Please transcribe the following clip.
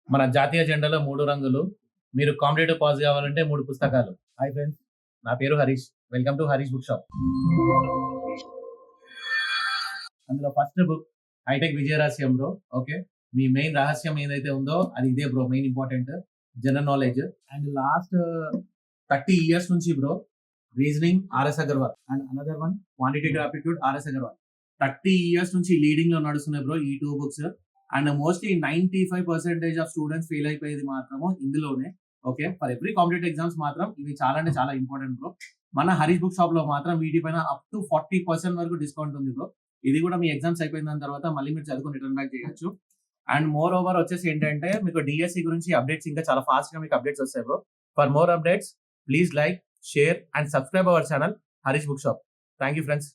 మన జాతీయ జెండాలో 3 రంగులు. మీరు కాంపిటేటివ్ పాస్ కావాలంటే 3 పుస్తకాలు. హాయ్ ఫ్రెండ్స్, నా పేరు Harish. Welcome to Harish book shop. అందులో ఫస్ట్ బుక్ హైటెక్ విజయ రహస్యం బ్రో. ఓకే, మీ మెయిన్ రహస్యం ఏదైతే ఉందో అది ఇదే bro, main important general knowledge. And last 30 years నుంచి bro reasoning RS Agarwal and another one quantitative aptitude RS Agarwal. 30 years నుంచి లీడింగ్ లో నడుస్తున్నాయి బ్రో ఈ 2 books. And mostly 95% of students fail అయిపోయేది మాత్రము ఇందులోనే. Okay, for every competitive exams మాత్రం ఇవి చాలా అంటే చాలా ఇంపార్టెంట్ బ్రో. మన హరీష్ బుక్ షాప్ లో మాత్రం వీటిపైన అప్ టు 40% వరకు డిస్కౌంట్ ఉంది బ్రో. ఇది కూడా మీ ఎగ్జామ్స్ అయిపోయిన దాని తర్వాత మళ్ళీ మీరు చదువుకుని రిటర్న్ బ్యాక్ చేయొచ్చు. అండ్ మోర్ ఓవర్ వచ్చేసి ఏంటంటే మీకు డిఎస్సి గురించి అప్డేట్స్ ఇంకా చాలా ఫాస్ట్ గా మీకు అప్డేట్స్ వస్తాయి bro. For more updates please like, share and subscribe our channel Harish book shop. Thank you friends.